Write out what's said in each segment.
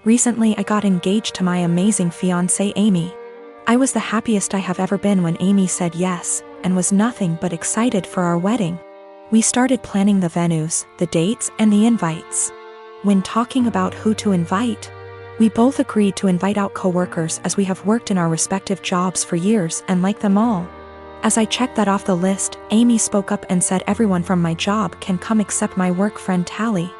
Recently I got engaged to my amazing fiancée Amy. I was the happiest I have ever been when Amy said yes, and was nothing but excited for our wedding. We started planning the venues, the dates, and the invites. When talking about who to invite, we both agreed to invite out coworkers as we have worked in our respective jobs for years and like them all. As I checked that off the list, Amy spoke up and said everyone from my job can come except my work friend Tally.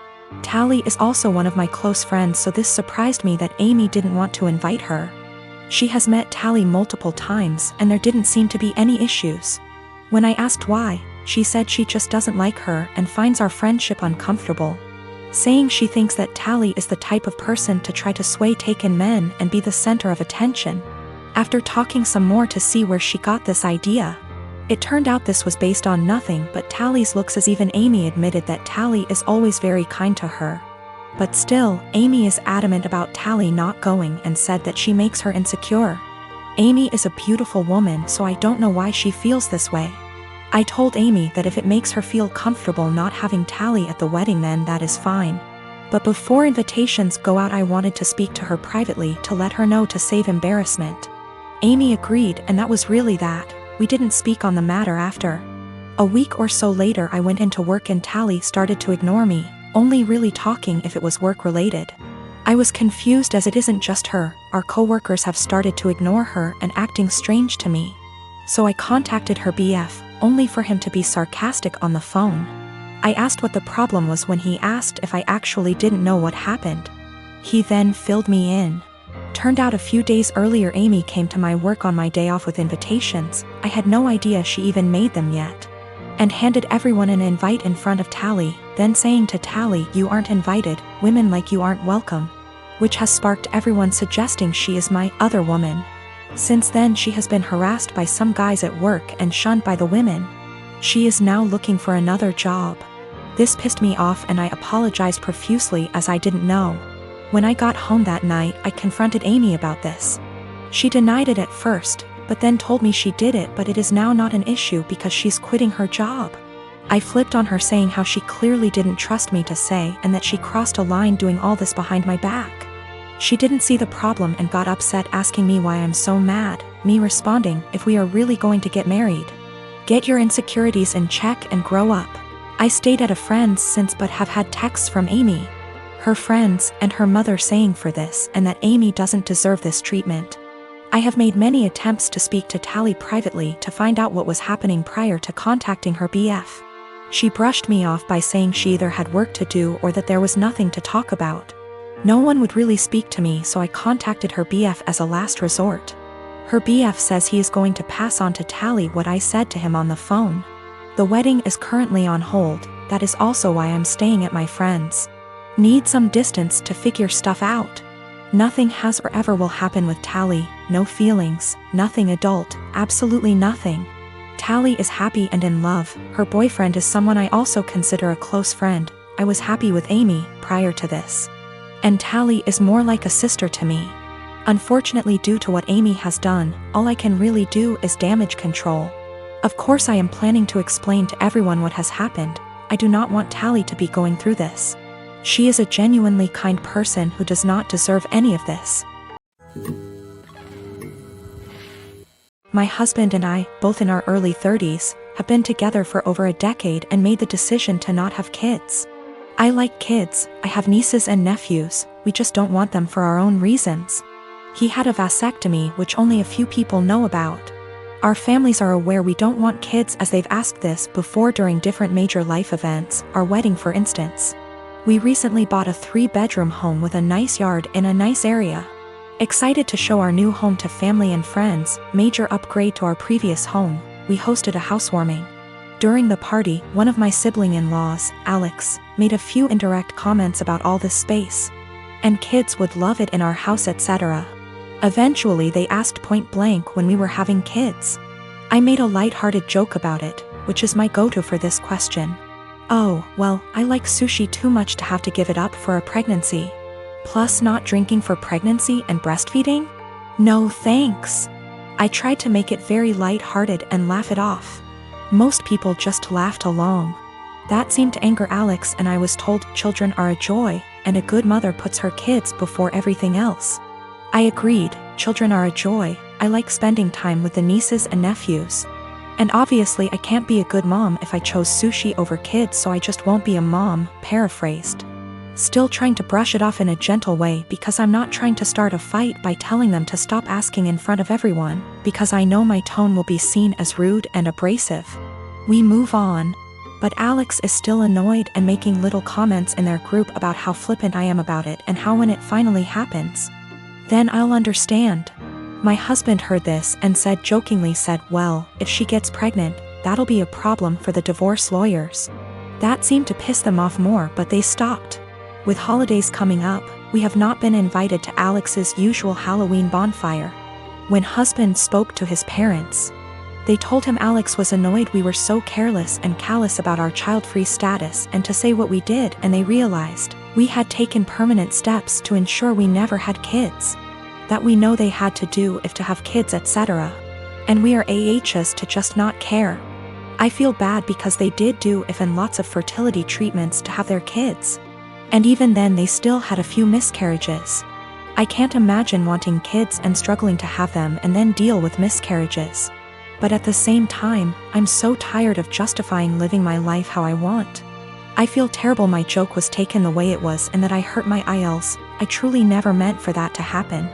Tally is also one of my close friends, so this surprised me that Amy didn't want to invite her. She has met Tally multiple times and there didn't seem to be any issues. When I asked why, she said she just doesn't like her and finds our friendship uncomfortable, saying she thinks that Tally is the type of person to try to sway taken men and be the center of attention. After talking some more to see where she got this idea, it turned out this was based on nothing but Tally's looks, as even Amy admitted that Tally is always very kind to her. But still, Amy is adamant about Tally not going and said that she makes her insecure. Amy is a beautiful woman, so I don't know why she feels this way. I told Amy that if it makes her feel comfortable not having Tally at the wedding, then that is fine. But before invitations go out, I wanted to speak to her privately to let her know to save embarrassment. Amy agreed, and that was really that. We didn't speak on the matter after. A week or so later I went into work and Tally started to ignore me, only really talking if it was work related. I was confused as it isn't just her, our coworkers have started to ignore her and acting strange to me. So I contacted her BF, only for him to be sarcastic on the phone. I asked what the problem was when he asked if I actually didn't know what happened. He then filled me in. Turned out a few days earlier Amy came to my work on my day off with invitations. I had no idea she even made them yet. And handed everyone an invite in front of Tally, then saying to Tally, "You aren't invited, women like you aren't welcome," which has sparked everyone suggesting she is my other woman. Since then she has been harassed by some guys at work and shunned by the women. She is now looking for another job. This pissed me off and I apologized profusely as I didn't know. When I got home that night, I confronted Amy about this. She denied it at first, but then told me she did it, but it is now not an issue because she's quitting her job. I flipped on her, saying how she clearly didn't trust me to say and that she crossed a line doing all this behind my back. She didn't see the problem and got upset, asking me why I'm so mad, me responding, "If we are really going to get married, get your insecurities in check and grow up." I stayed at a friend's since but have had texts from Amy, her friends, and her mother saying for this and that Amy doesn't deserve this treatment. I have made many attempts to speak to Tally privately to find out what was happening prior to contacting her BF. She brushed me off by saying she either had work to do or that there was nothing to talk about. No one would really speak to me, so I contacted her BF as a last resort. Her BF says he is going to pass on to Tally what I said to him on the phone. The wedding is currently on hold, that is also why I'm staying at my friend's. Need some distance to figure stuff out. Nothing has or ever will happen with Tally, no feelings, nothing adult, absolutely nothing. Tally is happy and in love, her boyfriend is someone I also consider a close friend. I was happy with Amy prior to this. And Tally is more like a sister to me. Unfortunately, due to what Amy has done, all I can really do is damage control. Of course I am planning to explain to everyone what has happened. I do not want Tally to be going through this. She is a genuinely kind person who does not deserve any of this. My husband and I, both in our early 30s, have been together for over a decade and made the decision to not have kids. I like kids, I have nieces and nephews, we just don't want them for our own reasons. He had a vasectomy, which only a few people know about. Our families are aware we don't want kids, as they've asked this before during different major life events, our wedding for instance. We recently bought a 3-bedroom home with a nice yard in a nice area. Excited to show our new home to family and friends, major upgrade to our previous home, we hosted a housewarming. During the party, one of my sibling-in-laws, Alex, made a few indirect comments about all this space. And kids would love it in our house, etc. Eventually they asked point blank when we were having kids. I made a light-hearted joke about it, which is my go-to for this question. "Oh, well, I like sushi too much to have to give it up for a pregnancy. Plus not drinking for pregnancy and breastfeeding? No thanks." I tried to make it very light-hearted and laugh it off. Most people just laughed along. That seemed to anger Alex, and I was told children are a joy, and a good mother puts her kids before everything else. I agreed, children are a joy, I like spending time with the nieces and nephews. And obviously I can't be a good mom if I chose sushi over kids, so I just won't be a mom, paraphrased. Still trying to brush it off in a gentle way because I'm not trying to start a fight by telling them to stop asking in front of everyone, because I know my tone will be seen as rude and abrasive. We move on. But Alex is still annoyed and making little comments in their group about how flippant I am about it and how when it finally happens, then I'll understand. My husband heard this and jokingly said, well, if she gets pregnant, that'll be a problem for the divorce lawyers. That seemed to piss them off more, but they stopped. With holidays coming up, we have not been invited to Alex's usual Halloween bonfire. When husband spoke to his parents, they told him Alex was annoyed we were so careless and callous about our child-free status and to say what we did, and they realized we had taken permanent steps to ensure we never had kids. That we know they had to do if to have kids, etc. And we are AHs to just not care. I feel bad because they did do if and lots of fertility treatments to have their kids. And even then they still had a few miscarriages. I can't imagine wanting kids and struggling to have them and then deal with miscarriages. But at the same time, I'm so tired of justifying living my life how I want. I feel terrible my joke was taken the way it was and that I hurt my IELTS. I truly never meant for that to happen.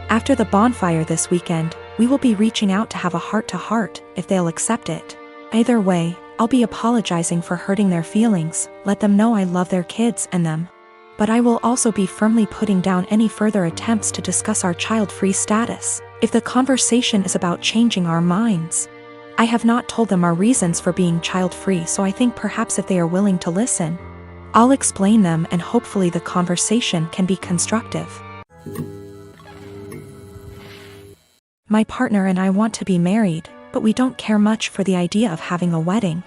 After the bonfire this weekend, we will be reaching out to have a heart-to-heart, if they'll accept it. Either way, I'll be apologizing for hurting their feelings, let them know I love their kids and them. But I will also be firmly putting down any further attempts to discuss our child-free status, if the conversation is about changing our minds. I have not told them our reasons for being child-free, so I think perhaps if they are willing to listen, I'll explain them and hopefully the conversation can be constructive. My partner and I want to be married, but we don't care much for the idea of having a wedding.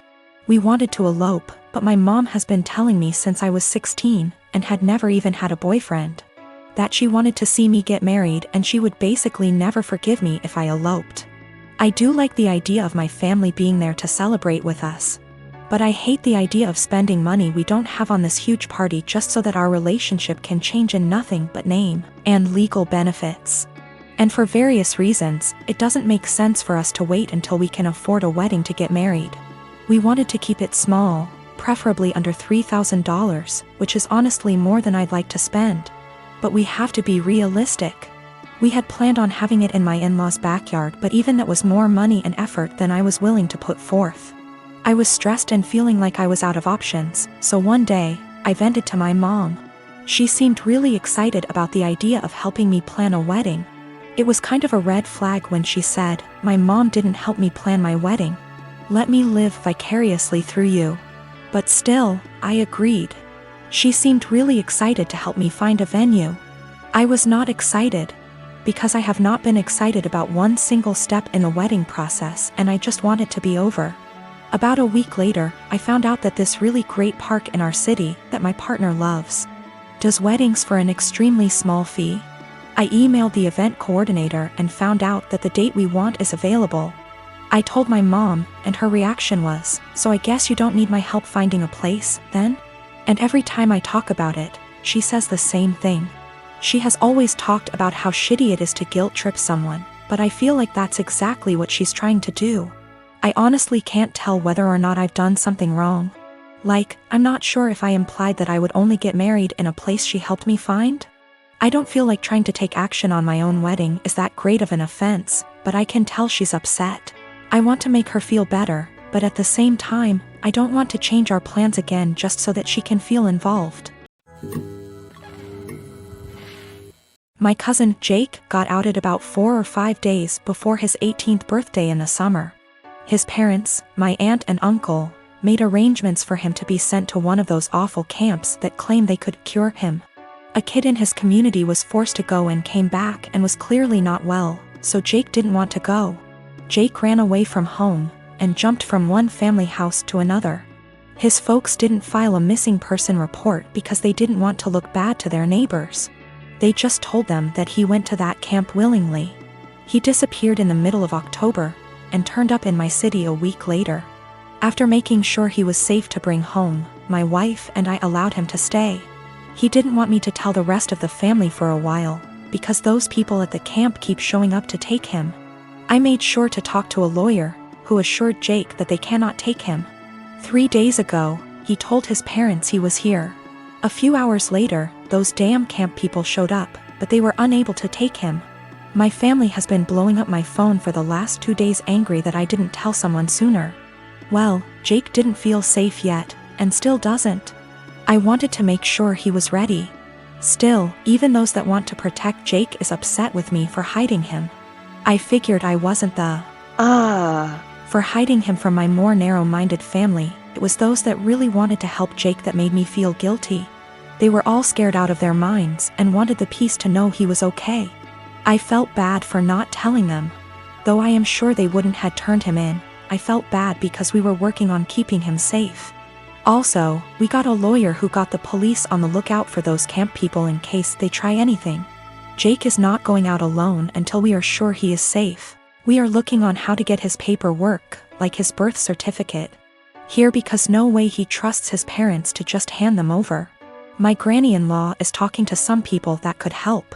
We wanted to elope, but my mom has been telling me since I was 16, and had never even had a boyfriend, that she wanted to see me get married and she would basically never forgive me if I eloped. I do like the idea of my family being there to celebrate with us, but I hate the idea of spending money we don't have on this huge party just so that our relationship can change in nothing but name and legal benefits. And for various reasons, it doesn't make sense for us to wait until we can afford a wedding to get married. We wanted to keep it small, preferably under $3,000, which is honestly more than I'd like to spend. But we have to be realistic. We had planned on having it in my in-laws' backyard, but even that was more money and effort than I was willing to put forth. I was stressed and feeling like I was out of options, so one day, I vented to my mom. She seemed really excited about the idea of helping me plan a wedding. It was kind of a red flag when she said, "My mom didn't help me plan my wedding. Let me live vicariously through you." But still, I agreed. She seemed really excited to help me find a venue. I was not excited, because I have not been excited about one single step in the wedding process, and I just want it to be over. About a week later, I found out that this really great park in our city, that my partner loves, does weddings for an extremely small fee. I emailed the event coordinator and found out that the date we want is available. I told my mom, and her reaction was, "So I guess you don't need my help finding a place, then?" And every time I talk about it, she says the same thing. She has always talked about how shitty it is to guilt trip someone, but I feel like that's exactly what she's trying to do. I honestly can't tell whether or not I've done something wrong. Like, I'm not sure if I implied that I would only get married in a place she helped me find. I don't feel like trying to take action on my own wedding is that great of an offense, but I can tell she's upset. I want to make her feel better, but at the same time, I don't want to change our plans again just so that she can feel involved. My cousin Jake got outed about 4 or 5 days before his 18th birthday in the summer. His parents, my aunt and uncle, made arrangements for him to be sent to one of those awful camps that claim they could cure him. A kid in his community was forced to go and came back and was clearly not well, so Jake didn't want to go. Jake ran away from home and jumped from one family house to another. His folks didn't file a missing person report because they didn't want to look bad to their neighbors. They just told them that he went to that camp willingly. He disappeared in the middle of October and turned up in my city a week later. After making sure he was safe to bring home, my wife and I allowed him to stay. He didn't want me to tell the rest of the family for a while, because those people at the camp keep showing up to take him. I made sure to talk to a lawyer, who assured Jake that they cannot take him. 3 days ago, he told his parents he was here. A few hours later, those damn camp people showed up, but they were unable to take him. My family has been blowing up my phone for the last 2 days, angry that I didn't tell someone sooner. Well, Jake didn't feel safe yet, and still doesn't. I wanted to make sure he was ready. Still, even those that want to protect Jake is upset with me for hiding him. I figured I wasn't for hiding him from my more narrow-minded family. It was those that really wanted to help Jake that made me feel guilty. They were all scared out of their minds and wanted the peace to know he was okay. I felt bad for not telling them. Though I am sure they wouldn't had turned him in, I felt bad because we were working on keeping him safe. Also, we got a lawyer who got the police on the lookout for those camp people in case they try anything. Jake is not going out alone until we are sure he is safe. We are looking on how to get his paperwork, like his birth certificate, here because no way he trusts his parents to just hand them over. My granny-in-law is talking to some people that could help.